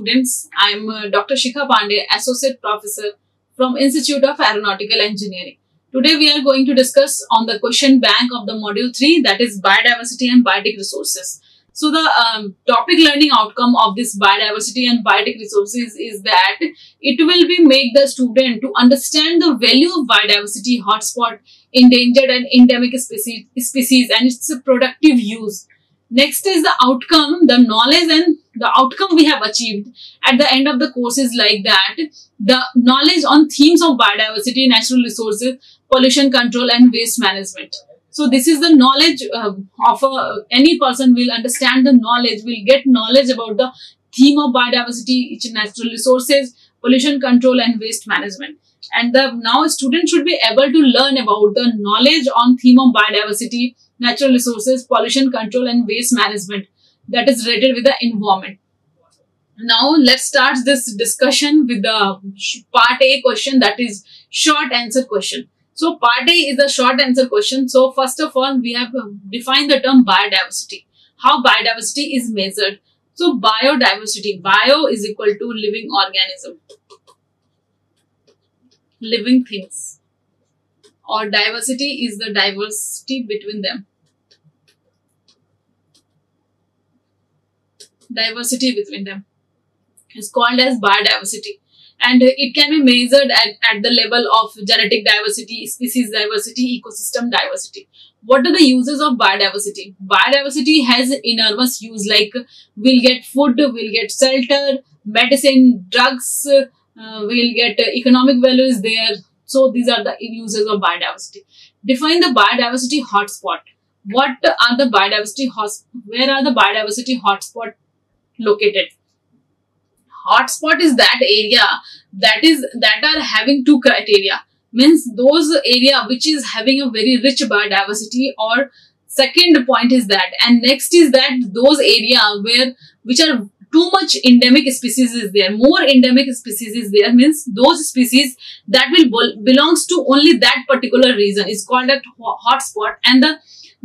students. I'm Dr. Shikha Pandey, Associate Professor from Institute of Aeronautical Engineering. Today we are going to discuss on the question bank of the Module 3, that is biodiversity and biotic resources. So the topic learning outcome of this biodiversity and biotic resources is that it will be make the student to understand the value of biodiversity, hotspot, endangered and endemic species and its productive use. Next is the outcome, the knowledge and the outcome we have achieved at the end of the course is like that. The knowledge on themes of biodiversity, natural resources, pollution control and waste management. So this is the knowledge of any person will understand the knowledge, will get knowledge about the theme of biodiversity, natural resources, pollution control and waste management. And now a student should be able to learn about the knowledge on theme of biodiversity, natural resources, pollution control and waste management that is related with the environment. Now let's start this discussion with the part A question, that is short answer question. So part A is the short answer question. So first of all, we have defined the term biodiversity. How biodiversity is measured. So biodiversity, bio is equal to living organism, living things, or diversity is the diversity between them. Diversity between them is called as biodiversity. And it can be measured at the level of genetic diversity, species diversity, ecosystem diversity. What are the uses of biodiversity? Biodiversity has enormous use, like we'll get food, we'll get shelter, medicine, drugs, we'll get economic values there. So these are the uses of biodiversity. Define the biodiversity hotspot. What are the biodiversity where are the biodiversity hotspot located? Hotspot is that area that are having two criteria, means those area which is having a very rich biodiversity, or second point is that, and next is that those area which are too much endemic species is there, more endemic species is there, means those species that will belongs to only that particular region is called a hotspot, and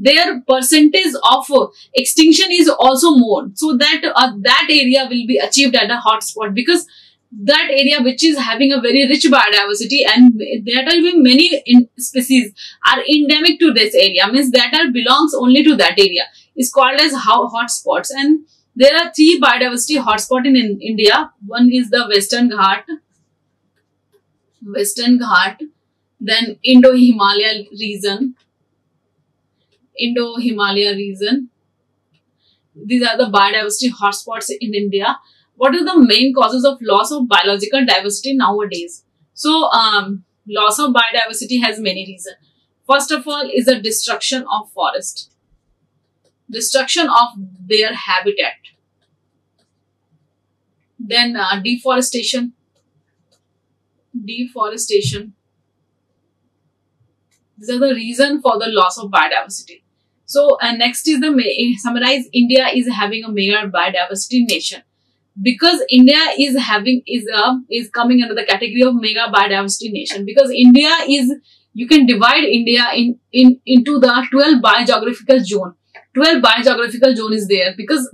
their percentage of extinction is also more, so that that area will be achieved at a hotspot, because that area which is having a very rich biodiversity and there will be many species are endemic to this area, means that belongs only to that area, is called as hotspots. And there are three biodiversity hotspots in India. One is the Western Ghat, then Indo-Himalaya region. These are the biodiversity hotspots in India. What are the main causes of loss of biological diversity nowadays? So, loss of biodiversity has many reasons. First of all is the destruction of forest, destruction of their habitat. Then deforestation. These are the reason for the loss of biodiversity. So next is the summarize. India is having a mega biodiversity nation, because India is coming under the category of mega biodiversity nation, because India is, you can divide India into the 12 biogeographical zone. 12 biogeographical zone is there, because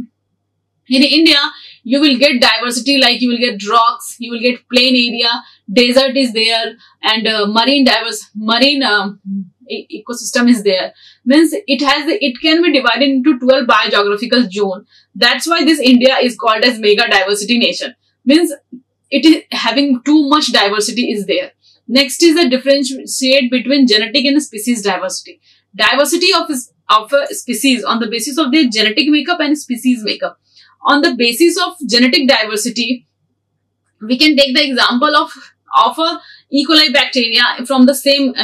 in India you will get diversity, like you will get rocks, you will get plain area, desert is there, and marine ecosystem is there. Means it can be divided into 12 biogeographical zone. That's why this India is called as mega diversity nation. Means it is having too much diversity is there. Next is the differentiate between genetic and species diversity. Diversity of a species on the basis of their genetic makeup and species makeup. On the basis of genetic diversity, we can take the example of a E. coli bacteria from the same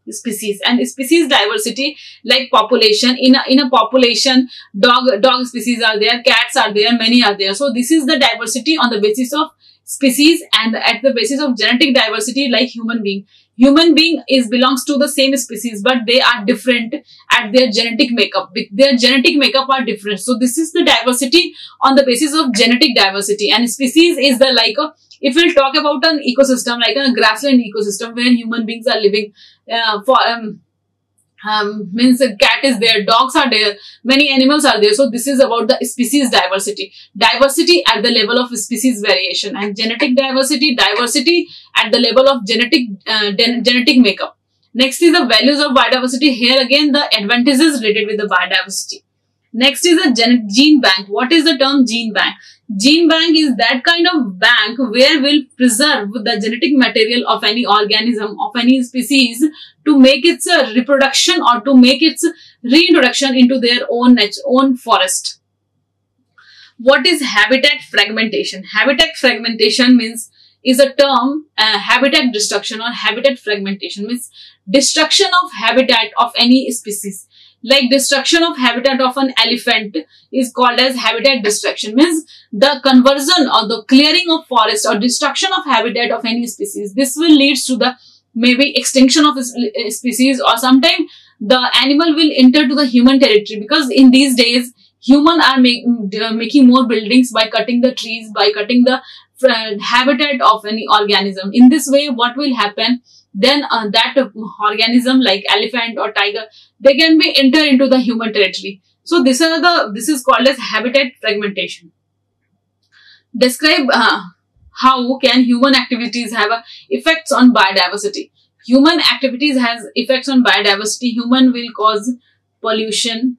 species, and species diversity like population. In a population, dog species are there, cats are there, many are there. So this is the diversity on the basis of species, and at the basis of genetic diversity, like human being. Human being belongs to the same species, but they are different at their genetic makeup. Their genetic makeup are different. So this is the diversity on the basis of genetic diversity. And species is the if we'll talk about an ecosystem, like a grassland ecosystem where human beings are living Means a cat is there, dogs are there, many animals are there. So this is about the species diversity. Diversity at the level of species variation, and genetic diversity, diversity at the level of genetic makeup. Next is the values of biodiversity. Here again the advantages related with the biodiversity. Next is the gene bank. What is the term gene bank? Gene bank is that kind of bank where we'll preserve the genetic material of any organism, of any species, to make its reproduction or to make its reintroduction into their own forest. What is habitat fragmentation? Habitat fragmentation means is a term, habitat destruction or habitat fragmentation means destruction of habitat of any species. Like destruction of habitat of an elephant is called as habitat destruction, means the conversion or the clearing of forest or destruction of habitat of any species. This will lead to the maybe extinction of a species, or sometime the animal will enter to the human territory, because in these days human are making more buildings by cutting the trees, by cutting the habitat of any organism. In this way, what will happen? Then that organism like elephant or tiger, they can be enter into the human territory. So this is called as habitat fragmentation. Describe how can human activities have effects on biodiversity. Human activities has effects on biodiversity. Human will cause pollution.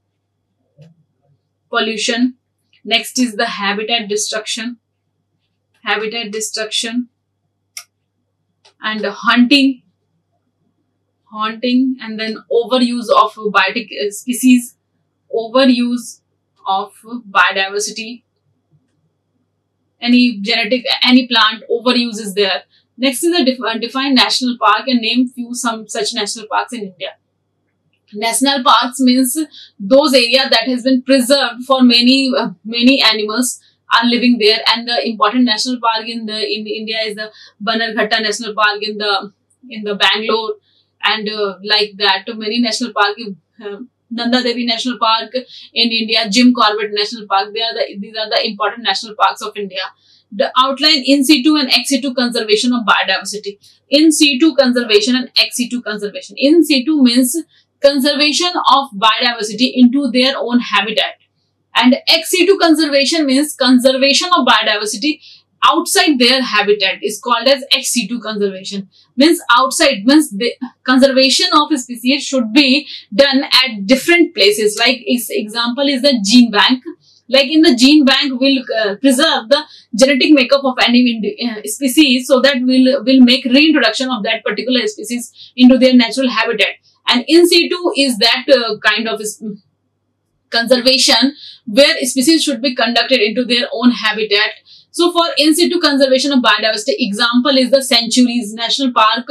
Next is the habitat destruction. And hunting, and then overuse of biotic species, overuse of biodiversity, any plant overuse is there. Next is the define national park and name few some such national parks in India. National parks means those areas that has been preserved for many animals are living there, and the important national park in India is the Bannerghatta National Park in the Bangalore, and like that many national park, Nanda Devi National Park in India, Jim Corbett National Park. These are the important national parks of India. The outline in situ and ex situ conservation of biodiversity. In situ conservation and ex situ conservation. In situ means conservation of biodiversity into their own habitat. And ex situ conservation means conservation of biodiversity outside their habitat is called as ex situ conservation. Means outside, means the conservation of a species should be done at different places. Like example is the gene bank. Like in the gene bank, we'll preserve the genetic makeup of any species, so that we'll make reintroduction of that particular species into their natural habitat. And in situ is that kind of conservation where species should be conducted into their own habitat. So for in situ conservation of biodiversity, example is the sanctuaries, national park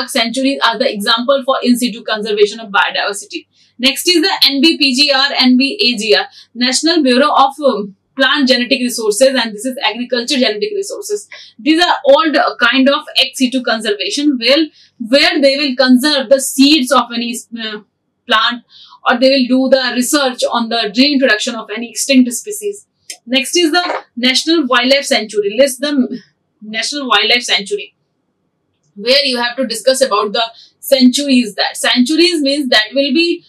sanctuaries are the example for in situ conservation of biodiversity. Next is the NBPGR, NBAGR, National Bureau of Plant Genetic Resources, and this is Agriculture Genetic Resources. These are all the kind of ex situ conservation where they will conserve the seeds of any plant, or they will do the research on the reintroduction of any extinct species. Next is the National Wildlife Sanctuary. List the National Wildlife Sanctuary, where you have to discuss about the sanctuaries. That sanctuaries means that will be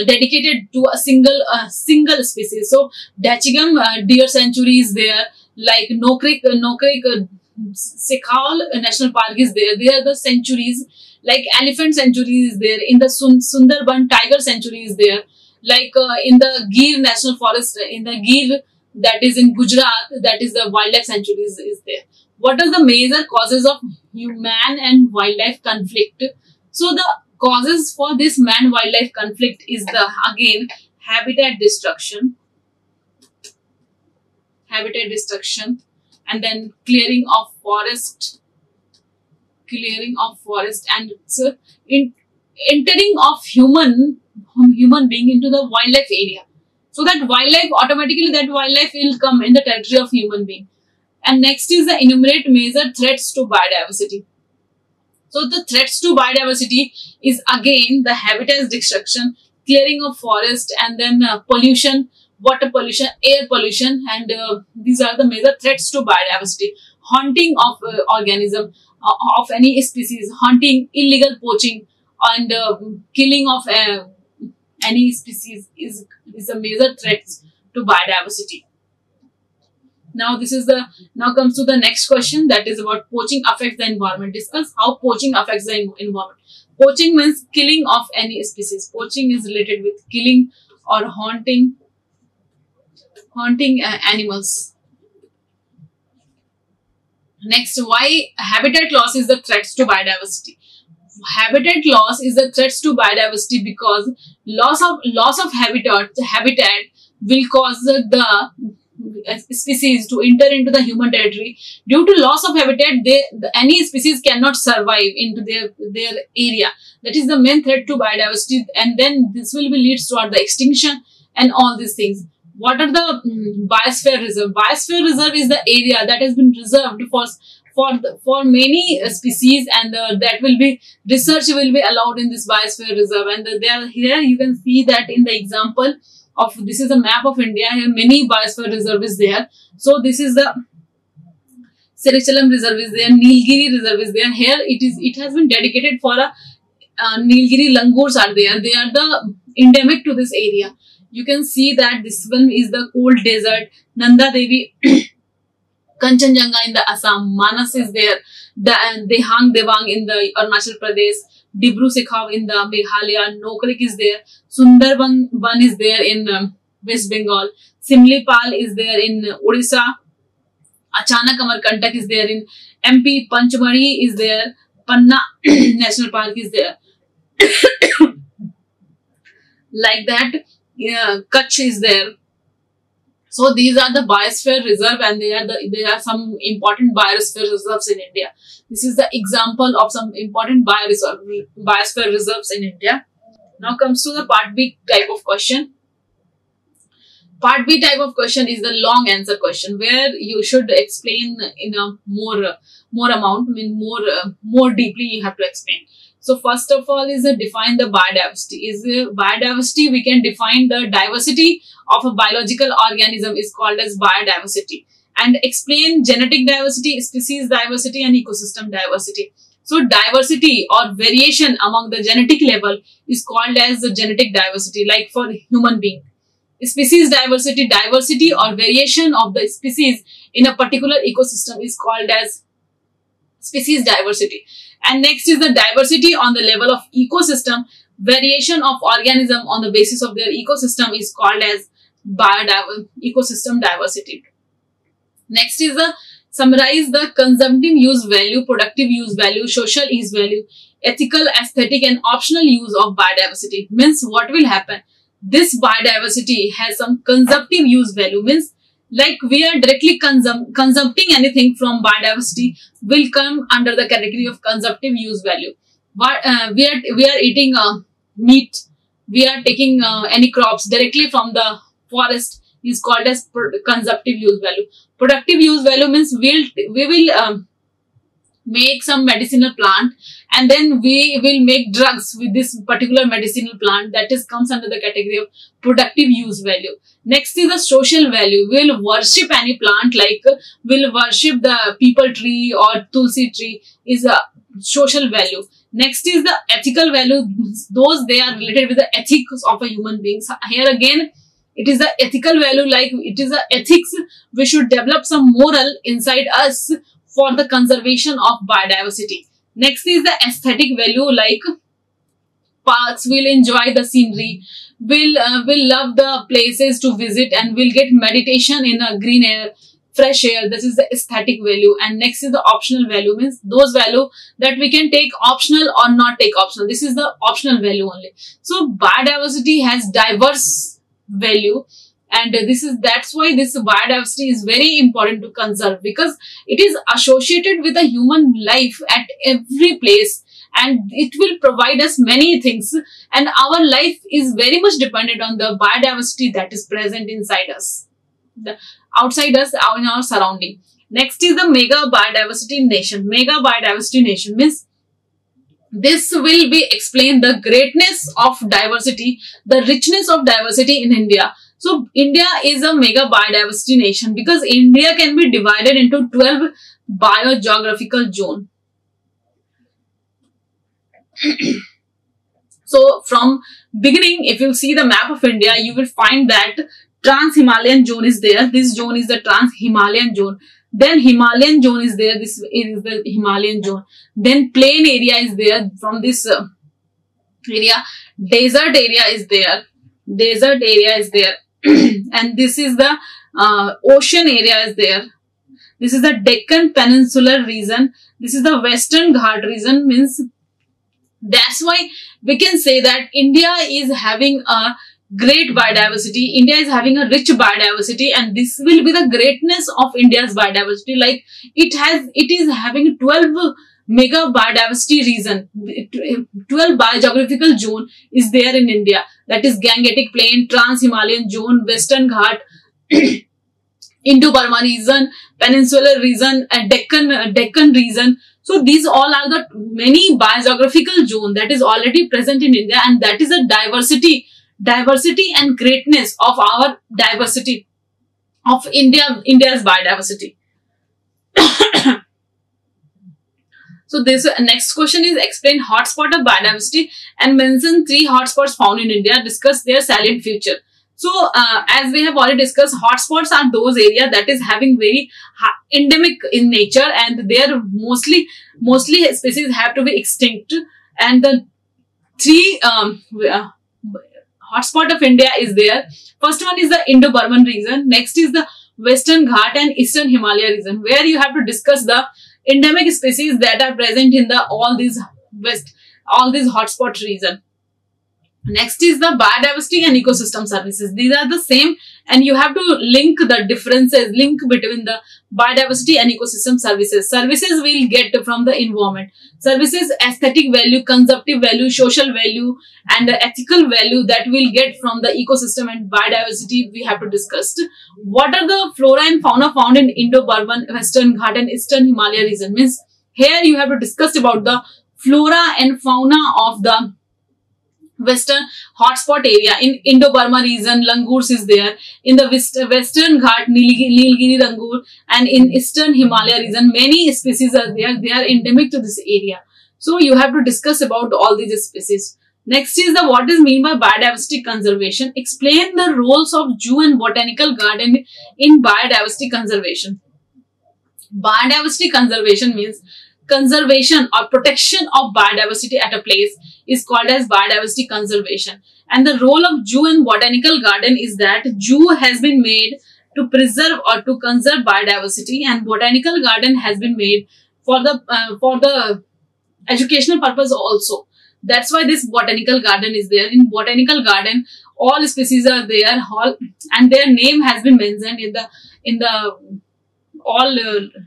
dedicated to a single species. So Dachigam Deer Sanctuary is there. Like Nokrik Sekhawal National Park is there. They are the sanctuaries. Like Elephant Sanctuary is there. In the Sundarban Tiger Sanctuary is there. Like in the Gir National Forest, in the Gir, that is in Gujarat, that is the wildlife sanctuary is there. What are the major causes of human and wildlife conflict? So the causes for this man-wildlife conflict is the again habitat destruction, and then clearing of forest, and entering of human being into the wildlife area. So that wildlife, automatically that wildlife will come in the territory of human being. And next is the enumerate major threats to biodiversity. So the threats to biodiversity is again the habitat destruction, clearing of forest, and then pollution, water pollution, air pollution, and these are the major threats to biodiversity. Haunting of organism of any species, hunting, illegal poaching and killing of any species is a major threat to biodiversity. Now comes to the next question, that is about poaching affects the environment. Discuss how poaching affects the environment. Poaching means killing of any species. Poaching is related with killing or haunting animals. Next, why habitat loss is the threats to biodiversity. Habitat loss is the threats to biodiversity because loss of habitat will cause the species to enter into the human territory. Due to loss of habitat, any species cannot survive into their area. That is the main threat to biodiversity, and then this will be leads toward the extinction and all these things. What are the biosphere reserve? Biosphere reserve is the area that has been reserved for many species, and that will be research will be allowed in this biosphere reserve. And here you can see that in the example of, this is a map of India. Here many biosphere reserve is there. So this is the Srichalam reserve is there, Nilgiri reserve is there. Here it has been dedicated for a Nilgiri langurs are there. They are the endemic to this area. You can see that this one is the cold desert, Nanda Devi, Kanchenjunga in the Assam, Manas is there, Dehang Devang in the Arunachal Pradesh, Dibru Sekhav in the Meghalaya, Nokrik is there, Sundarban is there in West Bengal, Simlipal is there in Odisha, Achanak Amarkantak is there in MP, Panchmari is there, Panna National Park is there. Like that, Kutch is there. So these are the biosphere reserve, and there are some important biosphere reserves in India. This is the example of some important biosphere reserves in India. Now comes to the part B type of question. Part B type of question is the long answer question, where you should explain in a more amount, more deeply you have to explain. So first of all is define the biodiversity. Biodiversity, we can define the diversity of a biological organism is called as biodiversity, and explain genetic diversity, species diversity, and ecosystem diversity. So diversity or variation among the genetic level is called as the genetic diversity, like for human being. Species diversity or variation of the species in a particular ecosystem is called as species diversity. And next is the diversity on the level of ecosystem. Variation of organism on the basis of their ecosystem is called as ecosystem diversity. Next is the summarize the consumptive use value, productive use value, social use value, ethical, aesthetic, and optional use of biodiversity. Means what will happen? This biodiversity has some consumptive use value, means like we are directly consuming anything from biodiversity will come under the category of consumptive use value. But we are eating meat, we are taking any crops directly from the forest is called as consumptive use value. Productive use value means we will make some medicinal plant, and then we will make drugs with this particular medicinal plant, that is comes under the category of productive use value. Next is the social value. We will worship any plant, like we will worship the people tree or tulsi tree is a social value. Next is the ethical value. Those they are related with the ethics of a human being. So here again, it is the ethical value, like it is the ethics. We should develop some moral inside us for the conservation of biodiversity. Next is the aesthetic value, like parks will enjoy the scenery, will love the places to visit, and will get meditation in a green air, fresh air. This is the aesthetic value. And next is the optional value, means those value that we can take optional or not take optional. This is the optional value only. So biodiversity has diverse value, and that's why this biodiversity is very important to conserve, because it is associated with a human life at every place, and it will provide us many things, and our life is very much dependent on the biodiversity that is present inside us, outside us, in our surrounding. Next is the mega biodiversity nation. Mega biodiversity nation means this will be explain the greatness of diversity, the richness of diversity in India. So India is a mega biodiversity nation because India can be divided into 12 biogeographical zones. So from beginning, if you see the map of India, you will find that Trans-Himalayan zone is there. This zone is the Trans-Himalayan zone. Then Himalayan zone is there. This is the Himalayan zone. Then plain area is there. From this area, desert area is there. Desert area is there. And this is the ocean area is there. This is the Deccan Peninsular region. This is the Western Ghat region. Means that's why we can say that India is having a great biodiversity. India is having a rich biodiversity, and this will be the greatness of India's biodiversity. Like it is having 12 mega biodiversity region, 12 biogeographical zone is there in India. That is Gangetic Plain, Trans-Himalayan zone, Western Ghat, Indo-Burma region, Peninsular region, and Deccan region. So these all are the many biogeographical zone that is already present in India, and that is a diversity and greatness of our diversity of India's biodiversity. So this next question is explain hotspot of biodiversity and mention 3 hotspots found in India. Discuss their salient feature. So as we have already discussed, hotspots are those areas that is having very endemic in nature, and they are mostly species have to be extinct. And the 3 hotspot of India is there. First one is the Indo-Burman region. Next is the Western Ghat and Eastern Himalaya region, where you have to discuss the endemic species that are present in the all these hotspot region. Next is the biodiversity and ecosystem services. These are the same, and you have to link the differences, link between the biodiversity and ecosystem services. Services we'll get from the environment. Services, aesthetic value, consumptive value, social value, and the ethical value that we'll get from the ecosystem and biodiversity we have to discuss. What are the flora and fauna found in Indo-Burman, Western Ghat and Eastern Himalaya region? Means here you have to discuss about the flora and fauna of the Western hotspot area. In Indo-Burma region, langurs is there. In the Western Ghat, Nilgiri langur, and in Eastern Himalaya region, many species are there. They are endemic to this area. So you have to discuss about all these species. Next is the what is mean by biodiversity conservation. Explain the roles of zoo and botanical garden in biodiversity conservation. Biodiversity conservation means conservation or protection of biodiversity at a place is called as biodiversity conservation. And the role of zoo and botanical garden is that zoo has been made to preserve or to conserve biodiversity, and botanical garden has been made for the educational purpose also. That's why this botanical garden is there. In botanical garden, all species are there, and their name has been mentioned in the all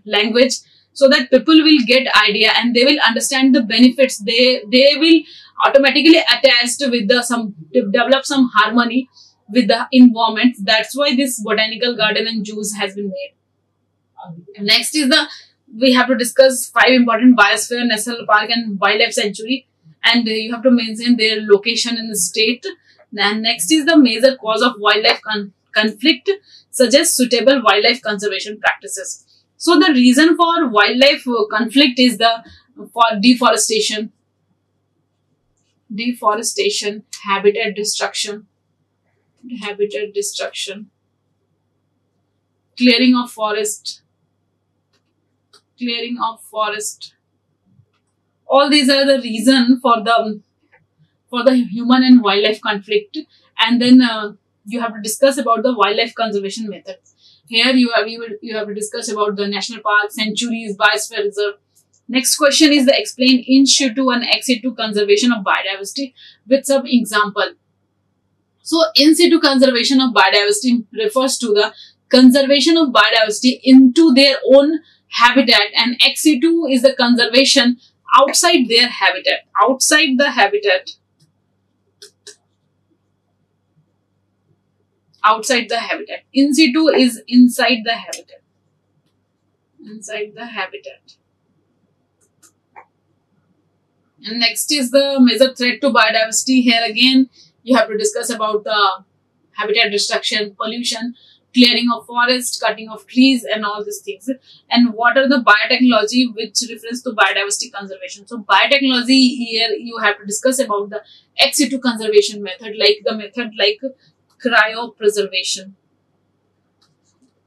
language, so that people will get idea and they will understand the benefits. They will automatically attached with develop some harmony with the environment. That's why this botanical garden and zoos has been made. Next is we have to discuss 5 important biosphere, national park and wildlife sanctuary, and you have to mention their location in the state. And next is the major cause of wildlife conflict. Suggest suitable wildlife conservation practices. So the reason for wildlife conflict is for deforestation, habitat destruction, clearing of forest. All these are the reason for the human and wildlife conflict. And then you have to discuss about the wildlife conservation methods. Here you have to discuss about the national park, sanctuaries, biosphere reserve. Next question is the explain in situ and ex situ conservation of biodiversity with some example. So in situ conservation of biodiversity refers to the conservation of biodiversity into their own habitat, and ex situ is the conservation outside their habitat, outside the habitat. Outside the habitat. In situ is inside the habitat. Inside the habitat. And next is the major threat to biodiversity. Here again, you have to discuss about the habitat destruction, pollution, clearing of forest, cutting of trees, and all these things. And what are the biotechnology, which refers to biodiversity conservation. So biotechnology, here you have to discuss about the ex situ conservation method, like the method like cryopreservation.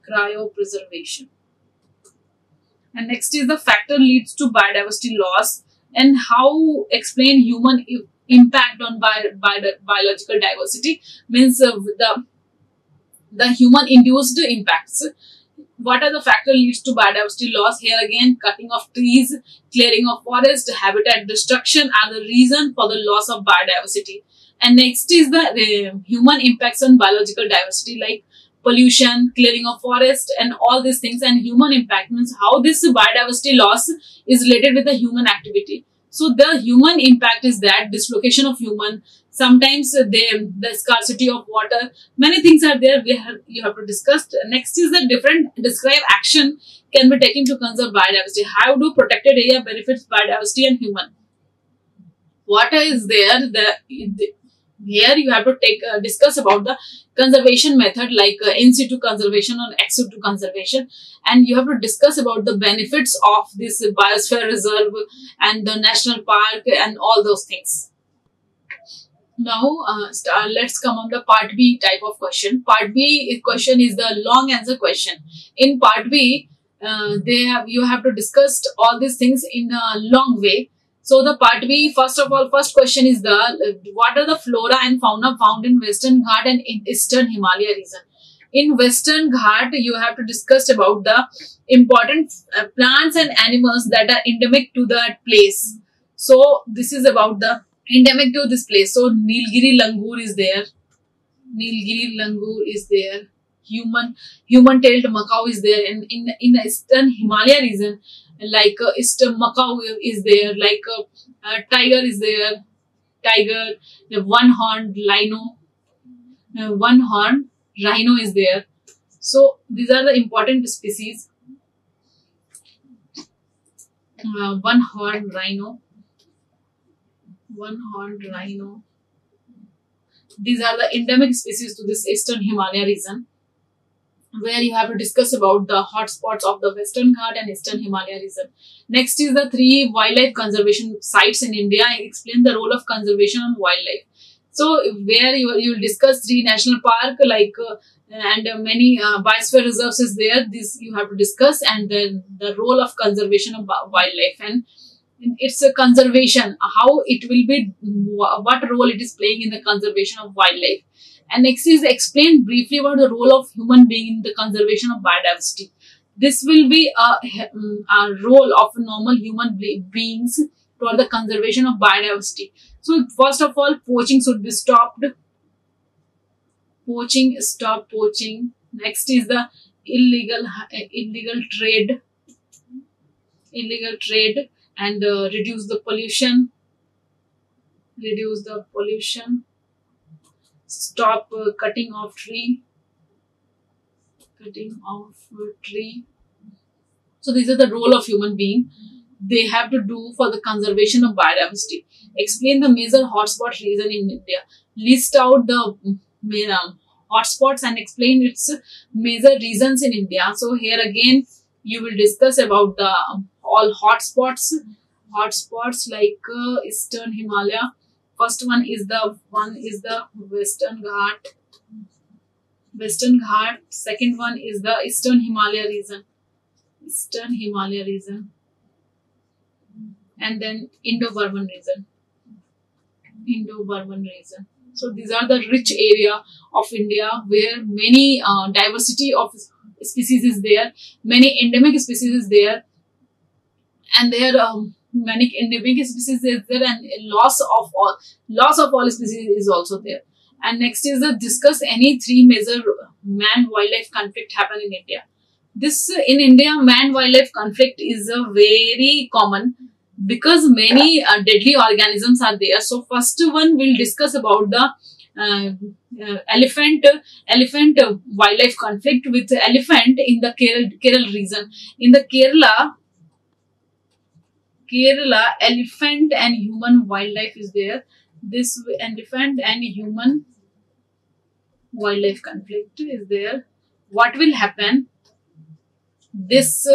Cryopreservation. And next is the factor leads to biodiversity loss, and how explain human impact on biological diversity, means the human induced impacts. What are the factor leads to biodiversity loss? Here again, cutting of trees, clearing of forest, habitat destruction are the reason for the loss of biodiversity. And next is the human impacts on biological diversity, like pollution, clearing of forest, and all these things. And human impact means how this biodiversity loss is related with the human activity. So the human impact is that dislocation of human, sometimes the scarcity of water, many things are there you have to discuss. Next is the different describe action can be taken to conserve biodiversity. How do protected area benefits biodiversity and human? What is there? Here you have to discuss about the conservation method, like in situ conservation or ex situ conservation, and you have to discuss about the benefits of this biosphere reserve and the national park and all those things. Now let's come on the part B type of question. Part B question is the long answer question. In part B, you have to discuss all these things in a long way. So the part B, first of all, first question is what are the flora and fauna found in Western Ghat and in Eastern Himalaya region? In Western Ghat, you have to discuss about the important plants and animals that are endemic to that place. So this is about the endemic to this place. So Nilgiri langur is there. Nilgiri langur is there. Human-tailed macaw is there. And in the Eastern Himalaya region, like Eastern macaw is there, like tiger is there, tiger, the one-horned rhino is there. So these are the important species. One-horned rhino. These are the endemic species to this Eastern Himalaya region, where you have to discuss about the hotspots of the Western Ghat and Eastern Himalaya region. Next is the 3 wildlife conservation sites in India. I explain the role of conservation on wildlife. So where you will discuss 3 national park, like and many biosphere reserves is there. This you have to discuss, and then the role of conservation of wildlife and its a conservation, how it will be, what role it is playing in the conservation of wildlife. And next is explain briefly about the role of human being in the conservation of biodiversity. This will be a role of normal human beings toward the conservation of biodiversity. So first of all, poaching should be stopped. Stop poaching. Next is the illegal trade, and reduce the pollution. Stop cutting off tree. So these are the role of human being they have to do for the conservation of biodiversity. Explain the major hotspot region in India. List out the hotspots and explain its major regions in India. So here again you will discuss about the all hotspots like Eastern Himalaya. First one is the Western Ghat. Second one is the Eastern Himalaya region. And then Indo-Burman region. So these are the rich area of India where many diversity of species is there, many endemic species is there, and there many endemic species is there, and loss of all species is also there. And next is discuss any 3 major man-wildlife conflict happen in India. This in India, man-wildlife conflict is very common because many deadly organisms are there. So first one we'll discuss about the elephant wildlife conflict with elephant in the Kerala region. In the Kerala, elephant and human wildlife is there. This elephant and human wildlife conflict is there. what will happen? This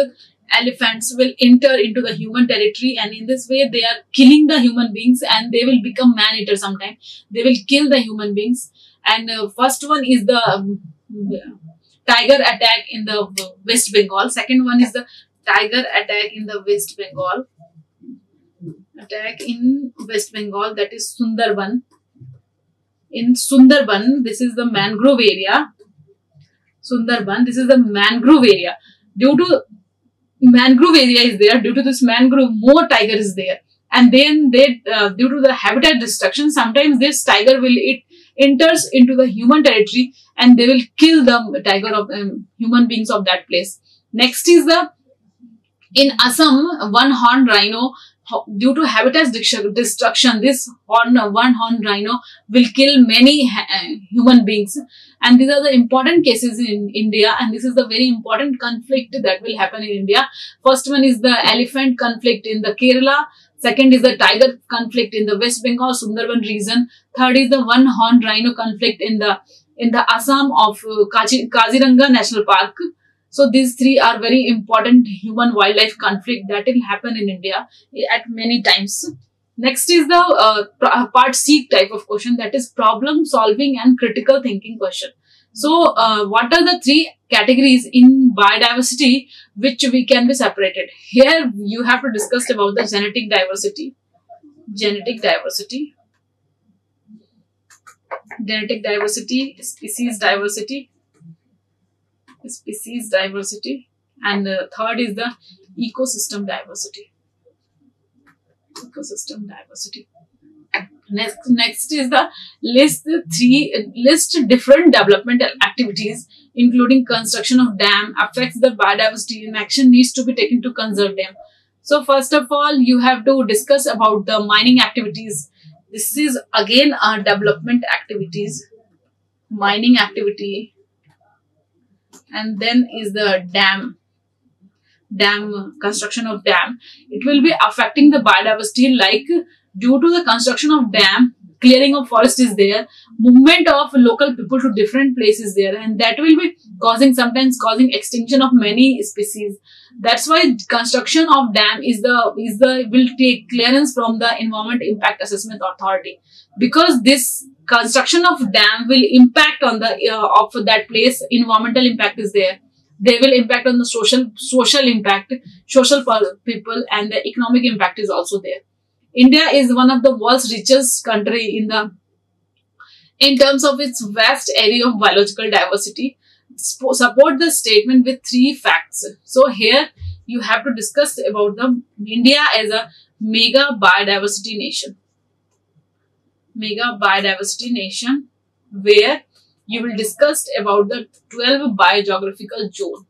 elephants will enter into the human territory, and in this way they are killing the human beings, and they will become man-eater sometime. They will kill the human beings. And first one is the tiger attack in the West Bengal. Second one is the tiger attack in the West Bengal. Attack in West Bengal, that is Sundarban. In Sundarban, this is the mangrove area. Sundarban, this is the mangrove area. Due to mangrove area is there, due to this mangrove, more tiger is there. And then they, due to the habitat destruction, sometimes this tiger will, it enters into the human territory, and they will kill the tiger of human beings of that place. Next is the, in Assam, one-horned rhino. Due to habitat destruction, this one-horned rhino will kill many human beings. And these are the important cases in India, and this is the very important conflict that will happen in India. First one is the elephant conflict in the Kerala. Second is the tiger conflict in the West Bengal, Sundarban region. Third is the one-horned rhino conflict in the Assam of Kaziranga National Park. So these three are very important human-wildlife conflict that will happen in India at many times. Next is the part C type of question, that is problem solving and critical thinking question. So what are the three categories in biodiversity which we can be separated? Here you have to discuss about the genetic diversity, species diversity, and third is the ecosystem diversity. Next is the list different developmental activities, including construction of dam, affects the biodiversity, and action needs to be taken to conserve them. So first of all, you have to discuss about the mining activities. This is again our development activities, mining activity. And then is the dam construction of dam. It will be affecting the biodiversity, like due to the construction of dam, clearing of forest is there, movement of local people to different places there, and that will be sometimes causing extinction of many species. That's why construction of dam will take clearance from the Environment Impact Assessment Authority, because this construction of dam will impact on the of that place. Environmental impact is there. They will impact on the social impact, social people, and the economic impact is also there. India is one of the world's richest country in terms of its vast area of biological diversity. Support the statement with three facts. So here you have to discuss about the India as a mega biodiversity nation. Where you will discuss about the 12 biogeographical zone.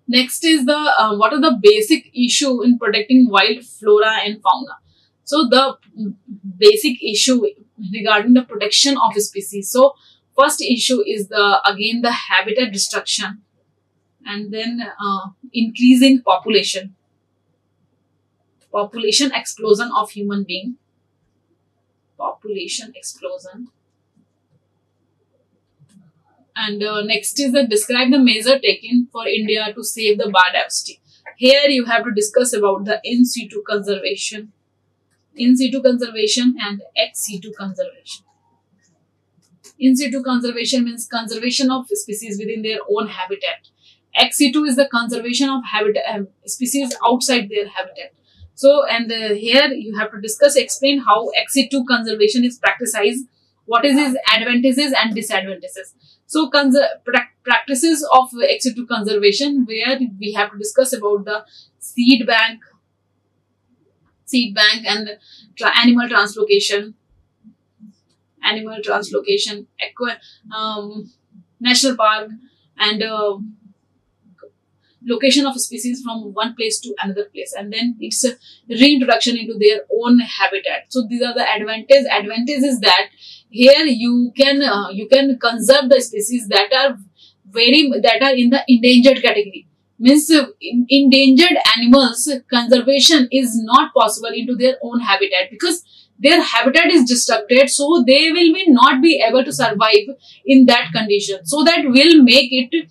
Next is the what are the basic issue in protecting wild flora and fauna. So the basic issue regarding the protection of a species. So first issue is again the habitat destruction, and then increasing population explosion of human being, and next is describe the measure taken for India to save the biodiversity. Here you have to discuss about the in situ conservation and ex situ conservation. In situ conservation means conservation of species within their own habitat. Ex situ is the conservation of species outside their habitat. So, and here you have to explain how ex situ conservation is practiced, what is its advantages and disadvantages. So, practices of ex situ conservation, where we have to discuss about the seed bank and animal translocation, national park, and location of species from one place to another place, and then its reintroduction into their own habitat. So these are the advantages. Advantage is that here you can conserve the species that are in the endangered category. Means endangered animals conservation is not possible into their own habitat, because their habitat is disrupted, so they will be not be able to survive in that condition. So that will make it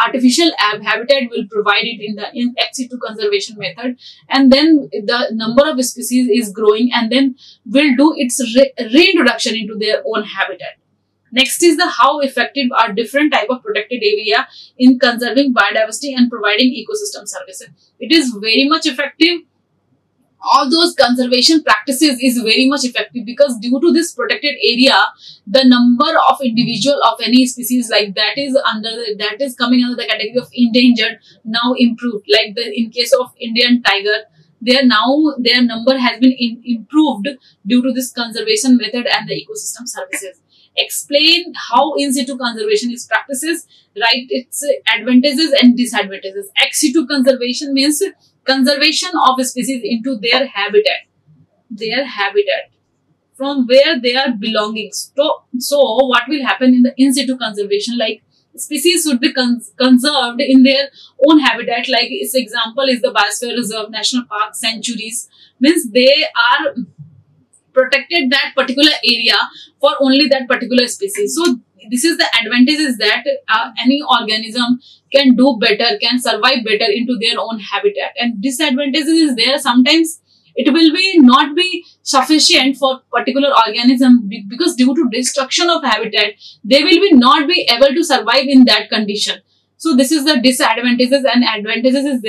artificial habitat will provide it in ex situ conservation method, and then the number of species is growing, and then will do its reintroduction into their own habitat. Next is the how effective are different type of protected area in conserving biodiversity and providing ecosystem services. It is very much effective. All those conservation practices is very much effective because due to this protected area, the number of individual of any species like that is coming under the category of endangered now improved. Like in case of Indian tiger, their number has been improved due to this conservation method and the ecosystem services. Explain how in situ conservation is practices, right? Its advantages and disadvantages. Ex situ conservation means conservation of species into their habitat from where they are belonging. So what will happen in the in situ conservation? Like species should be conserved in their own habitat. Like its example is the biosphere reserve, national park, sanctuaries. Means they are protected that particular area for only that particular species. So this is the advantage is that any organism can do better, can survive better into their own habitat. And disadvantages is there sometimes it will be not be sufficient for particular organism because due to destruction of habitat, they will be not be able to survive in that condition. So this is the disadvantages, and advantages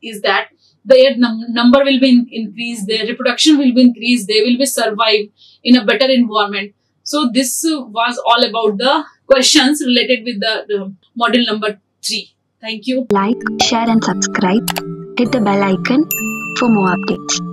is that their number will be increased, their reproduction will be increased, they will be survive in a better environment. So this was all about the questions related with the module number 3. Thank you. Like, share and subscribe. Hit the bell icon for more updates.